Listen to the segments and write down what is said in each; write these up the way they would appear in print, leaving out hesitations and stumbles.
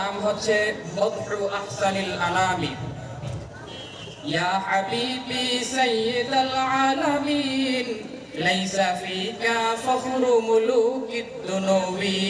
নাম হচ্ছে বদরু আহসানিল আনামি। ইয়া হাবিবি সাইয়্যিদাল আলামিন লাইসা ফিকা ফখরু মুলুকিদ দুনুবি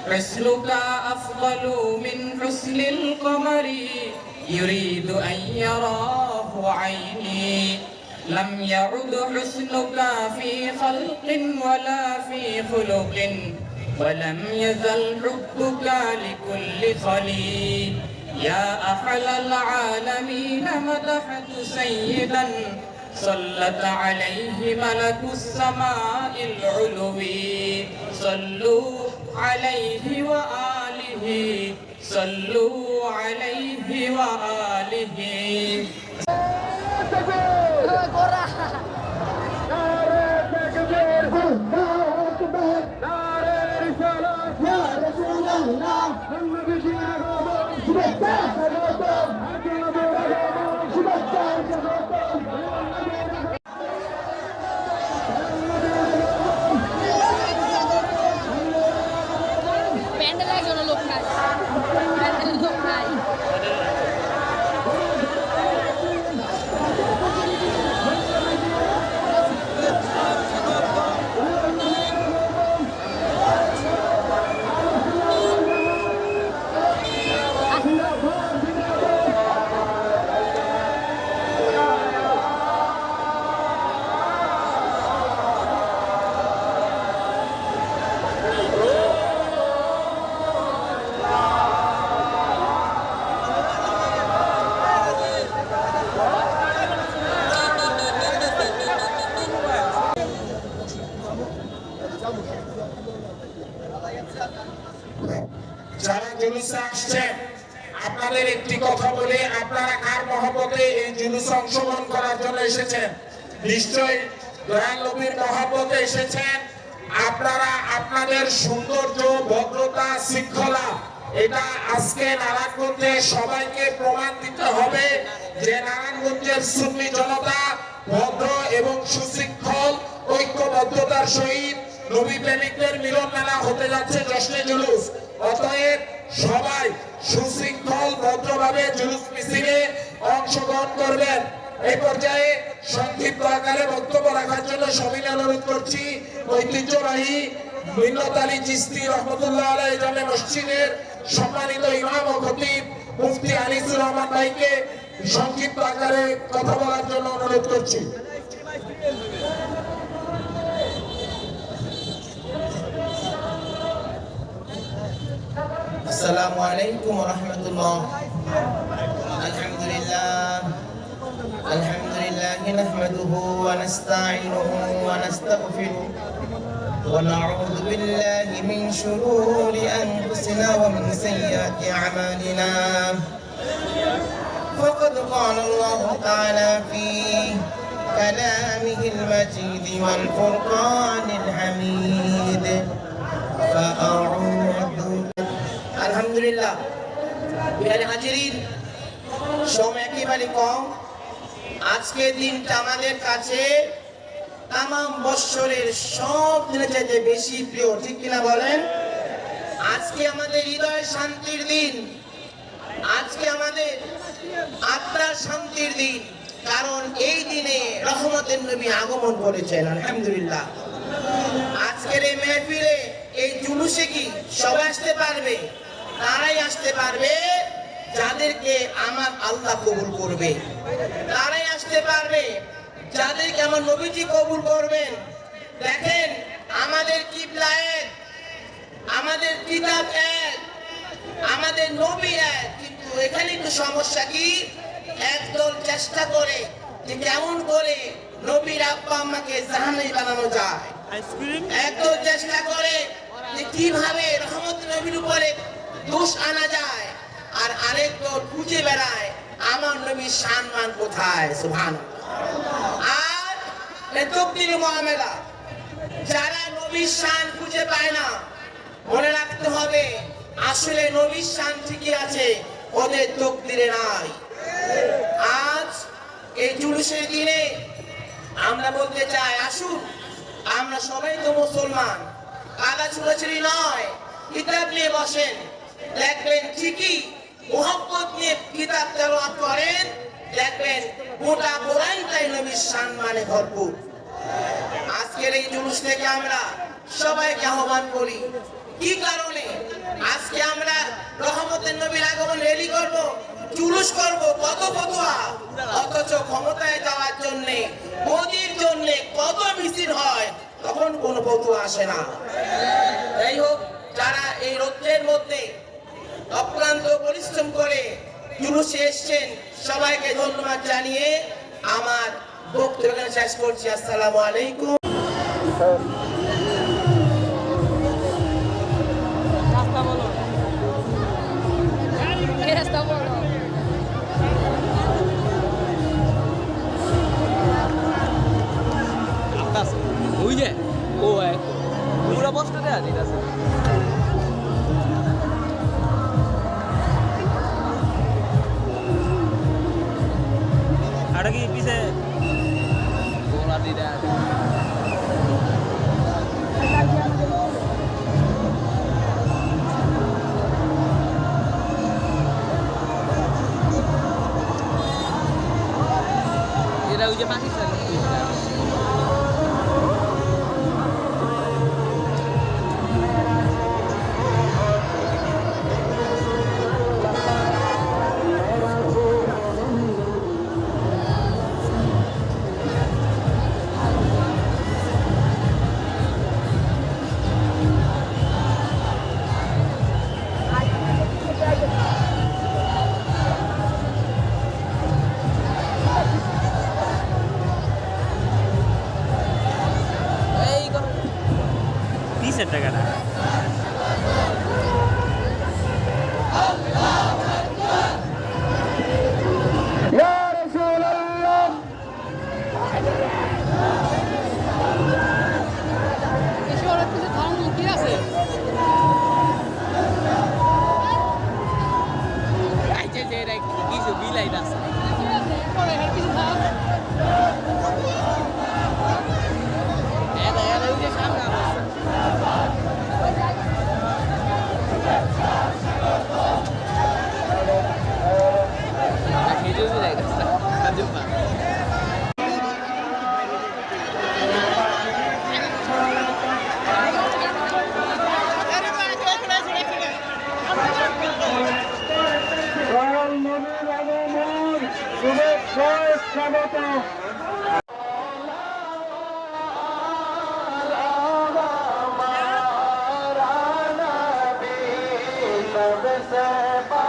হুসনুকা আফদালু মিন হুসনিল কমারি ইউরিদু আন ইয়ারাহু আইনি লাম ইয়াউদ হুসনুকা ফি খালকিন ওয়ালা ফি খুলুকিন ولم يزل حبك لكل خليل يا أحلى العالمين مدحت سيدا صلت عليه ملك السماء العلوي صلوا عليه وآله صلوا عليه وآله যারা জুলুসে আসছেন আপনাদের একটি কথা বলে, আপনারা কার মহব্বতে এই জুলুসে অংশগ্রহণ করার জন্য এসেছেন? নিশ্চয়ই দয়াল নবীর মহব্বতে এসেছেন। আপনারা আপনাদের সৌন্দর্য, ভদ্রতা, শৃঙ্খলা এটা আজকে নারায়ণগঞ্জে সবাইকে প্রমাণ দিতে হবে যে নারায়ণগঞ্জের সুন্নি জনতা ভদ্র এবং সুশৃঙ্খল ঐক্যবদ্ধতার সহিত নবী প্রেমিকদের মিলন মেলা হতে যাচ্ছে জশ্নে জুলুস। অতএব সবাই সুশৃঙ্খল ভদ্রভাবে জুলুস মিছিলে অংশগ্রহণ করবেন। এই পর্যায়ে সংক্ষিপ্ত আকারে বক্তব্য রাখার জন্য সবিনয় অনুরোধ করছি ঐতিহ্যবাহী মিন্নত আলী চিশতি রহমতুল্লাহ আলাইহি জামে মসজিদের সম্মানিত ইমাম ও খতিব মুফতি আনিসুর রহমান ভাইকে সংক্ষিপ্ত আকারে কথা বলার জন্য অনুরোধ করছি। আসসালামু আলাইকুম ওয়া রাহমাতুল্লাহ। আলহামদুলিল্লাহ নাহমাদুহু ওয়া নাস্তাঈনুহু ওয়া নাস্তাগফিরুহু ওয়া নাউযু বিল্লাহি মিন শুরুরি আনফুসিনা ওয়া মিন সাইয়্যাতি আমালিনা। ফাকাদ ক্বালা আল্লাহু তাআলা ফি কালামিহিল মাজিদ ওয়াল ফুরকানিল হামিদ। আলহামদুলিল্লাহ হাজিরিন, সময় একেবারে কম। আজকে দিনটা আমাদের কাছে তাম বৎসরের সব দিনের চাইতে বেশি প্রিয়, ঠিক কিনা বলেন? আজকে আমাদের হৃদয় শান্তির দিন, আজকে আমাদের আত্মার শান্তির দিন, কারণ এই দিনে রহমতের নবী আগমন করেছেন। আলহামদুলিল্লাহ আজকের এই মেহফিলে, এই জুলুসে কি সবাই আসতে পারবে? তারাই আসতে পারবে যাদেরকে আমার আল্লাহ কবুল করবে, তারাই আসতে পারবে যাদেরকে আমার নবীজি কবুল করবেন। দেখেন আমাদের কিতাব এক, আমাদের নবী এক, কিন্তু এখানে একটু সমস্যা কি, একদল চেষ্টা করে যে কেমন করে নবীর আব্বা আম্মাকে জাহান্নামী বানানো যায়, একদল চেষ্টা করে যে কিভাবে রহমত নবীর উপরে দোষ আনা যায়, আর আরেক দল খুঁজে বেড়ায় আমার নবীর সম্মান কোথায়। সুবহানাল্লাহ। আর এই তকদির মুআমেলা, যারা নবীর শান খুঁজে পায় না, মনে রাখতে হবে আসলে নবীর শান ঠিকই আছে, ওদের তকদিরে নাই। আজ এই জুলুসের দিনে আমরা বলতে চাই, আসুন আমরা সবাই তো মুসলমান, কাদা ছুড়াছুড়ি নয়, কিতাব নিয়ে বসেন, দেখবেন ঠিকই মুহাব্বত নিয়ে কিতাব তেলাওয়াত করেন, দেখবেন গোটা কোরআনটাই নবীর সম্মানে ভরপুর। আজকের এই জুলুস থেকে আমরা সবাইকে আহ্বান করি, কি কারণে আজকে আমরা রহমতের নবীর আগমন রেলি করব, জুলুস করব, কত ফতোয়া, অথচ ক্ষমতায় যাওয়ার জন্য মোদির জন্য কত মিছিল হয়, তখন কোনো ফতোয়া আসে না। যাই হোক, যারা এই রৌদ্রের মধ্যে অক্লান্ত পরিশ্রম করে জুলুসে এসছেন, সবাইকে ধন্যবাদ জানিয়ে আমার বক্তব্য শেষ করছি। আসসালামু আলাইকুম। ওই যে ও এক পুরো বস্তা দেয়া ঠিক আছে। আড়া কি পিছে গোলা দিদা এরা ওই যে পাকিস্তান টাকাটা কিছু বিলাই আছে सबसे